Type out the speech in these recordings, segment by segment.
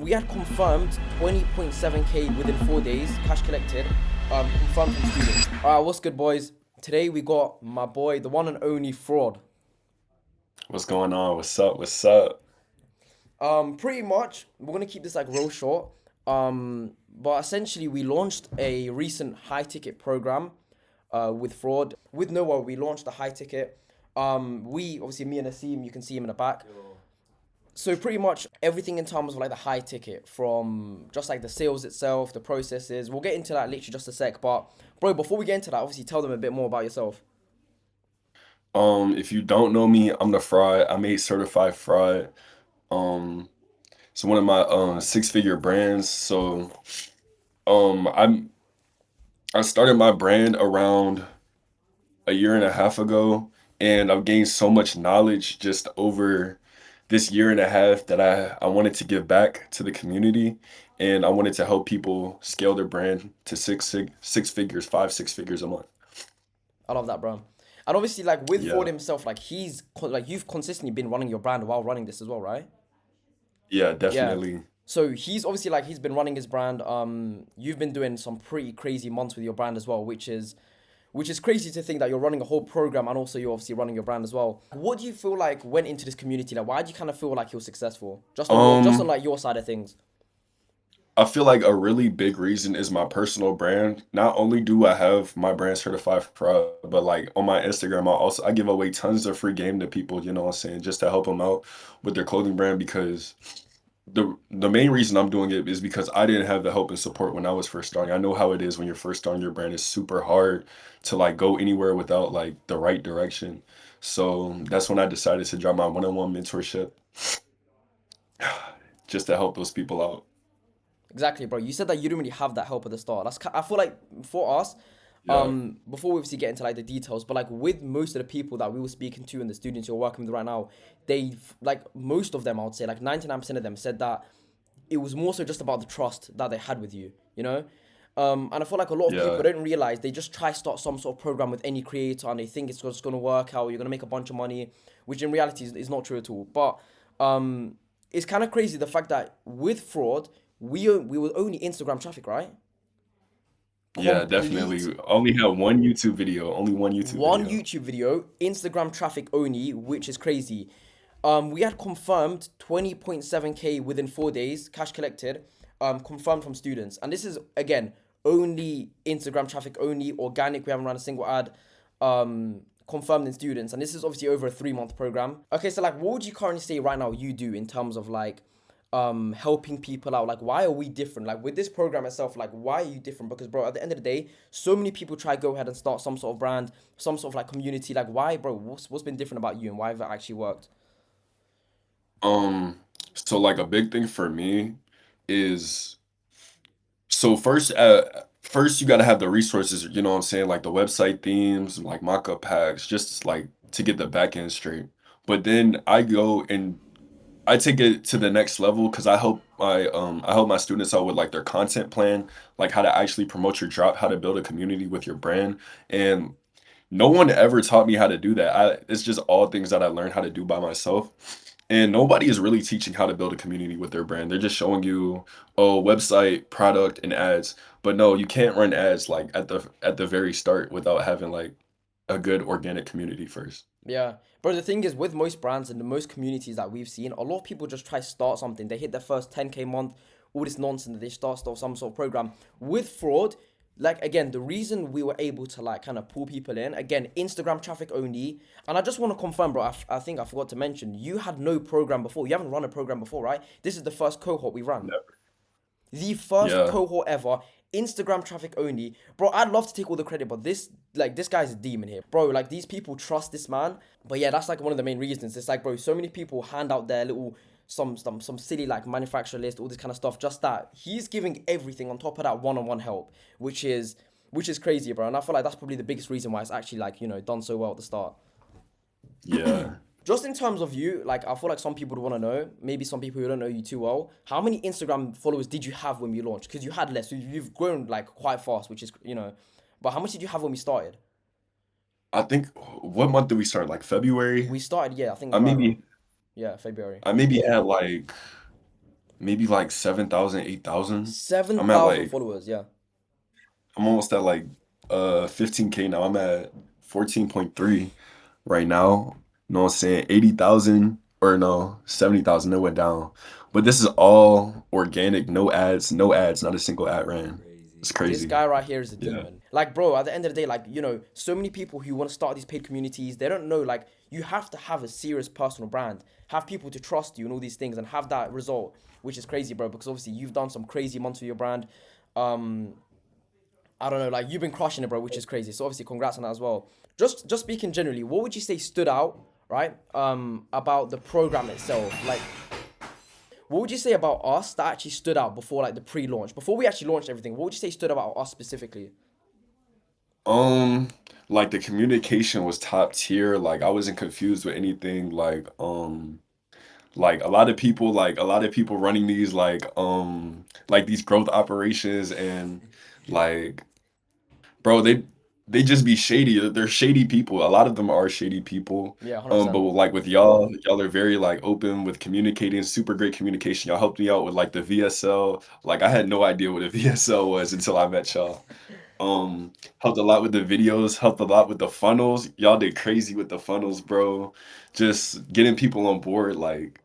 We had confirmed 20.7k within 4 days, cash collected, confirmed from students. All right, what's good, boys? Today we got my boy, the one and only Fraud. What's going on? What's up? What's up? Pretty much, we're gonna keep this like real short. But essentially, we launched a recent high ticket program, with Fraud. With Noah, we launched a high ticket. We obviously me and Asim, you can see him in the back. So pretty much everything in terms of like the high ticket, from just like the sales itself, the processes. We'll get into that literally just a sec. But bro, before we get into that, obviously tell them a bit more about yourself. If you don't know me, I'm the Fry. I'm a certified Fry. Um, it's one of my six-figure brands. So I'm I started my brand around a year and a half ago, and I've gained so much knowledge just over this year and a half that I wanted to give back to the community, and I wanted to help people scale their brand to six figures, five, 6 figures a month. I love that, bro. And obviously, like with Ford Yeah. himself, like like you've consistently been running your brand while running this as well, right? Yeah, Yeah. definitely. So he's obviously like he's been running his brand. You've been doing some pretty crazy months with your brand as well, which is crazy to think that you're running a whole program and also you're obviously running your brand as well. What do you feel like went into this community? Like, why do you kind of feel like you're successful? Just on Um, like your side of things. I feel like a really big reason is my personal brand. Not only do I have my brand certified pro, but like on my Instagram, I give away tons of free game to people, you know what I'm saying, just to help them out with their clothing brand because the main reason I'm doing it is because I didn't have the help and support when I was first starting. I know how it is when you're first starting your brand. It's super hard to like go anywhere without like the right direction. So that's when I decided to drop my one-on-one mentorship just to help those people out. Exactly, bro. You said that you didn't really have that help at the start. I feel like for us, Yeah. before we obviously get into like the details, but like with most of the people that we were speaking to and the students you're working with right now, they like most of them, I would say like 99% of them said that it was more so just about the trust that they had with you, you know? And I feel like a lot of people Yeah. don't realize they just try start some sort of program with any creator and they think it's just gonna work out, you're gonna make a bunch of money, which in reality is not true at all. But it's kind of crazy the fact that with Fraud, we were only Instagram traffic, right? Yeah, Complete definitely. Only had one YouTube video, only one YouTube one video. YouTube video, Instagram traffic only, which is crazy. We had confirmed 20.7k within 4 days, cash collected, confirmed from students. And this is again only Instagram traffic only, organic. We haven't run a single ad. Confirmed in students, and this is obviously over a 3 month program. Okay, so like, what would you currently say right now you do in terms of like helping people out? Like, why are we different? Like with this program itself, like why are you different? Because bro, at the end of the day, so many people try to go ahead and start some sort of brand, some sort of like community. Like why, bro? What's been different about you and why have it actually worked? Um, so like a big thing for me is so first you gotta have the resources, you know what I'm saying, like the website themes, like mockup packs, just like to get the back end straight. But then I go and I take it to the next level because I help my students out with like their content plan, like how to actually promote your drop, how to build a community with your brand. And no one ever taught me how to do that. It's just all things that I learned how to do by myself. And nobody is really teaching how to build a community with their brand. They're just showing you, oh, website, product, and ads. But no, you can't run ads like at the very start without having like a good organic community first. Yeah. Bro, the thing is with most brands and the most communities that we've seen, a lot of people just try to start something. They hit their first 10k month, all this nonsense, they start some sort of program. With Fraud, like again, the reason we were able to like kind of pull people in, again, Instagram traffic only. And I just want to confirm, bro, I think I forgot to mention, you had no program before. You haven't run a program before, right? This is the first cohort we ran. Never. The first Yeah. cohort ever, Instagram traffic only. Bro, I'd love to take all the credit, but this guy's a demon here. Bro, like these people trust this man. But yeah, that's like one of the main reasons. It's like, bro, so many people hand out their little some silly like manufacturer list, all this kind of stuff. Just that he's giving everything on top of that one-on-one help, which is crazy, bro. And I feel like that's probably the biggest reason why it's actually like, done so well at the start. Yeah. Just in terms of you, like I feel like some people would want to know, maybe some people who don't know you too well, how many Instagram followers did you have when you launched? Because you had less, so you've grown like quite fast, which is. But how much did you have when we started? I think what month did we start? Like February? We started, yeah, I think I around, maybe yeah, February. I maybe had like maybe like 7,000, 8,000. Seven I'm at thousand like followers. Yeah. I'm almost at like 15K now. I'm at 14.3 right now. You know what I'm saying? 80,000 or no, 70,000. It went down. But this is all organic, no ads, no ads, not a single ad ran. Crazy. It's This crazy. guy right here is a Yeah. demon. Like, bro, at the end of the day, like, so many people who want to start these paid communities, they don't know, like, you have to have a serious personal brand, have people to trust you and all these things, and have that result, which is crazy, bro, because obviously you've done some crazy months with your brand. Um, I don't know, like, you've been crushing it, bro, which is crazy. So obviously, congrats on that as well. Just speaking generally, what would you say stood out, right, about the program itself? Like, what would you say about us that actually stood out before like the pre-launch, before we actually launched everything? What would you say stood out about us specifically? Um, like the communication was top tier. Like I wasn't confused with anything. Like a lot of people running these like these growth operations and like bro, they just be shady. They're shady people. A lot of them are shady people. Yeah, But 100%. like with y'all are very like open with communicating, super great communication. Y'all helped me out with like the VSL. Like I had no idea what a VSL was until I met y'all. Helped a lot with the videos, helped a lot with the funnels. Y'all did crazy with the funnels, bro. Just getting people on board, like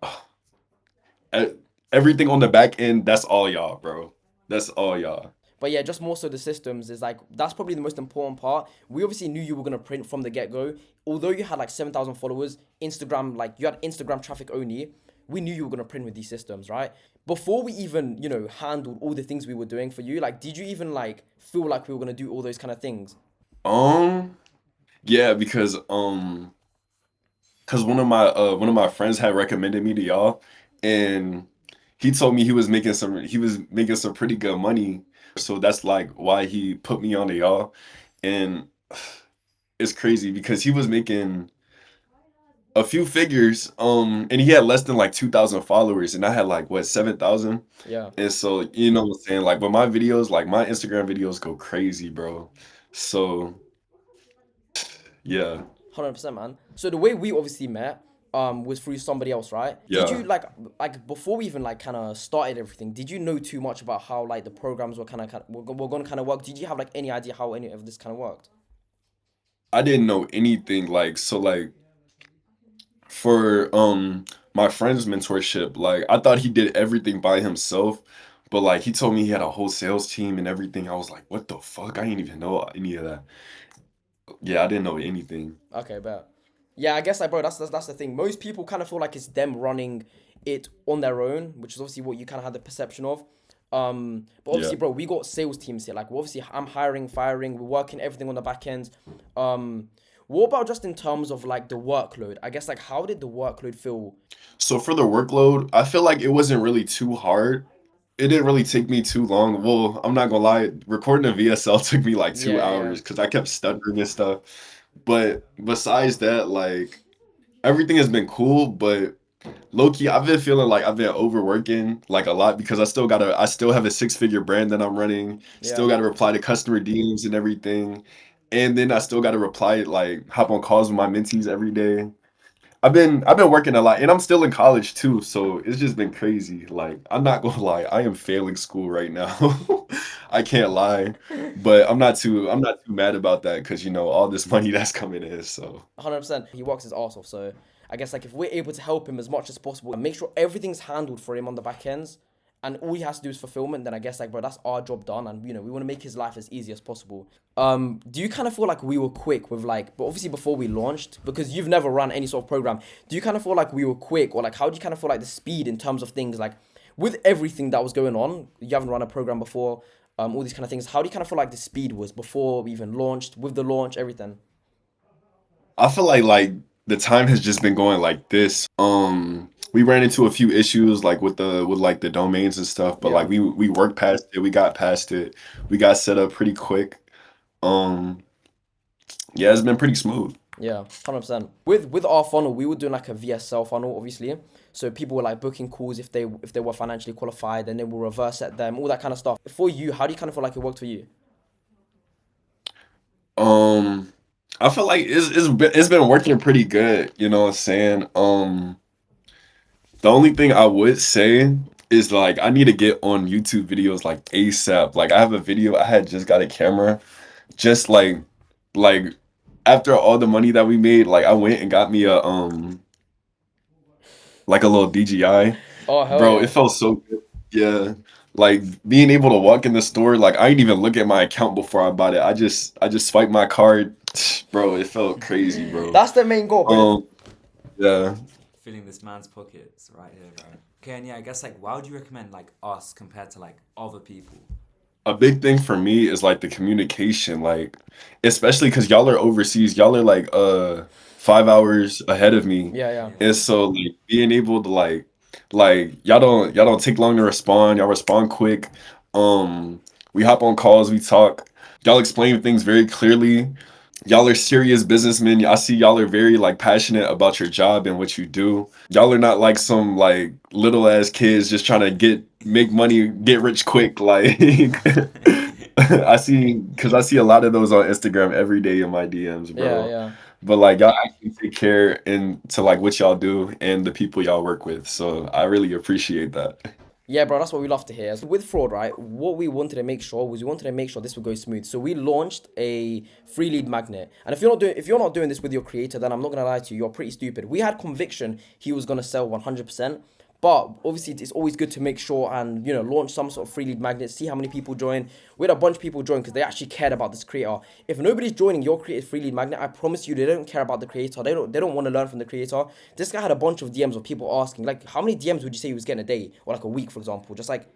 e- everything on the back end, that's all y'all, bro. That's all y'all. But yeah, just more so the systems is like that's probably the most important part. We obviously knew you were gonna print from the get go. Although you had like 7,000 followers, Instagram like you had Instagram traffic only. We knew you were gonna print with these systems, right? Before we even handled all the things we were doing for you, like did you even like feel like we were gonna do all those kind of things? Um, yeah, because one of my friends had recommended me to y'all, and he told me he was making some pretty good money. So that's like why he put me on to y'all. And it's crazy because he was making a few figures, and he had less than like 2,000 followers, and I had like what 7,000. Yeah. And so you know what I'm saying, like, but my videos, like my Instagram videos, go crazy, bro. So yeah, 100%, man. So the way we obviously met was through somebody else, right? Did you yeah. like before we even like kind of started everything, did you know too much about how like the programs were going to kind of work? Did you have like any idea how any of this kind of worked? I didn't know anything like so like for my friend's mentorship, like I thought he did everything by himself, but like he told me he had a whole sales team and everything. I was like, what the fuck? I didn't even know any of that. Yeah, I didn't know anything. Okay, bet. Yeah, I guess like bro, that's the thing. Most people kind of feel like it's them running it on their own, which is obviously what you kind of had the perception of. But Yeah. obviously, bro, we got sales teams here. Like, obviously, I'm hiring, firing, we're working everything on the back end. Um, what about just in terms of like the workload? I guess like how did the workload feel? So for the workload, I feel like it wasn't really too hard. It didn't really take me too long. Well, I'm not gonna lie, recording a VSL took me like Yeah, two yeah, yeah. hours because I kept stuttering and stuff. But besides that, like everything has been cool, but low key, I've been feeling like I've been overworking like a lot because I still have a six-figure brand that I'm running, Yeah. still gotta reply to customer DMs and everything. And then I still gotta reply, like hop on calls with my mentees every day. I've been working a lot and I'm still in college too, so it's just been crazy. Like, I'm not gonna lie, I am failing school right now. I can't lie. But I'm not too mad about that because you know all this money that's coming in, so 100%. He works his arse off. So I guess like if we're able to help him as much as possible and make sure everything's handled for him on the back ends, and all he has to do is fulfillment, then I guess like bro, that's our job done, and we want to make his life as easy as possible. Do you kind of feel like we were quick with like, but obviously before we launched, because you've never run any sort of program, do you kind of feel like we were quick, or like how do you kind of feel like the speed in terms of things like with everything that was going on? You haven't run a program before, all these kind of things. How do you kind of feel like the speed was before we even launched, with the launch, everything? I feel like the time has just been going like this. We ran into a few issues like with like the domains and stuff, but Yeah. like we worked past it, we got past it, we got set up pretty quick. Um, yeah, it's been pretty smooth. Yeah, 100%. With our funnel, we were doing like a VSL funnel, obviously. So people were like booking calls if they were financially qualified, and then we'll reverse at them, all that kind of stuff. For you, how do you kind of feel like it worked for you? Um, I feel like it's been working pretty good, you know what I'm saying? The only thing I would say is like I need to get on YouTube videos like ASAP. Like I have a video, I had just got a camera, just like after all the money that we made, like I went and got me a like a little DJI. Oh hell Bro, it yeah. felt so good. Yeah. Like being able to walk in the store, like I didn't even look at my account before I bought it. I just swiped my card. Bro, it felt crazy, bro. That's the main goal, bro. Um, yeah. Filling this man's pockets right here, bro. Okay, and yeah, I guess like, why would you recommend like us compared to like other people? A big thing for me is like the communication, like especially because y'all are overseas, y'all are like 5 hours ahead of me. Yeah, yeah. Yeah. And so like being able to like y'all don't take long to respond, y'all respond quick. Um we hop on calls, we talk, y'all explain things very clearly. Y'all are serious businessmen. I see y'all are very like passionate about your job and what you do. Y'all are not like some like little ass kids just trying to make money, get rich quick. Like I see a lot of those on Instagram every day in my DMs, Yeah, bro. yeah. But like y'all actually take care into like what y'all do and the people y'all work with. So I really appreciate that. Yeah, bro, that's what we love to hear. So with fraud, right, what we wanted to make sure was we wanted to make sure this would go smooth. So we launched a free lead magnet. And if you're not doing this with your creator, then I'm not gonna lie to you, you're pretty stupid. We had conviction he was gonna sell 100%. But obviously, it's always good to make sure and launch some sort of free lead magnet. See how many people join. We had a bunch of people join because they actually cared about this creator. If nobody's joining your creator's free lead magnet, I promise you, they don't care about the creator. They don't want to learn from the creator. This guy had a bunch of DMs of people asking, like, how many DMs would you say he was getting a day or like a week, for example? Just like,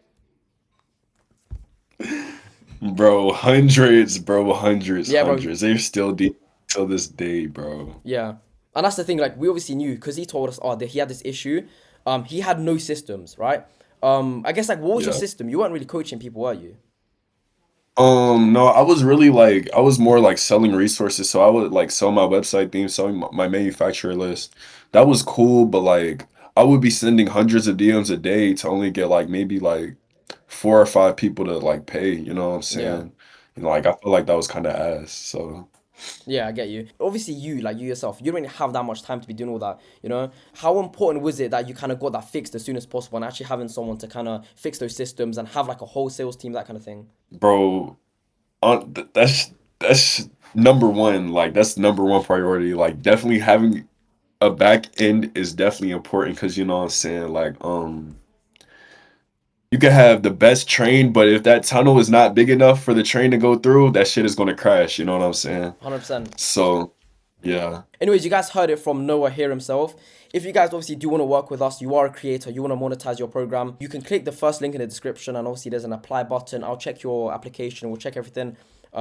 Bro, hundreds, bro, hundreds, yeah, bro, hundreds. They're still deep till this day, bro. yeah. And that's the thing. Like, we obviously knew because he told us, that he had this issue. He had no systems, right? I guess like, what was your Yeah. system? You weren't really coaching people, were you? No, I was really like I was more like selling resources. So I would like sell my website theme, selling my manufacturer list. That was cool, but like I would be sending hundreds of DMs a day to only get like maybe like 4 or 5 people to like pay, you know what I'm Yeah. saying? Like I feel like that was kind of ass. So Yeah, I get you. Obviously, you yourself, you don't really have that much time to be doing all that, you know? How important was it that you kind of got that fixed as soon as possible and actually having someone to kind of fix those systems and have like a whole sales team, that kind of thing? bro, that's number one. Like that's number one priority. Like definitely having a back end is definitely important because you know what I'm saying? Like you can have the best train, but if that tunnel is not big enough for the train to go through, that shit is gonna crash. You know what I'm saying? 100%. So, yeah, Anyways, you guys heard it from Noah here himself. If you guys obviously do want to work with us, you are a creator, you want to monetize your program, you can click the first link in the description and obviously there's an apply button. I'll check your application, we'll check everything,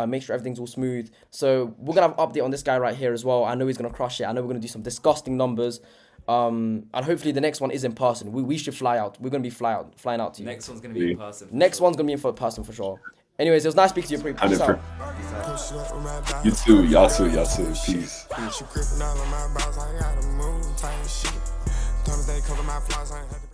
make sure everything's all smooth. So we're going to have an update on this guy right here as well. I know he's going to crush it. I know we're going to do some disgusting numbers. And hopefully the next one is in person. We should fly out. We're going to be flying out to you. Next one's gonna be in person. For Next sure. one's going to be in person for sure. Anyways, it was nice speaking to you. Peace out. 100%. You too, y'all too, y'all too. Peace. She gripping all on my brows, I gotta move, type shit. Thomas they cover my flaws, I ain't had to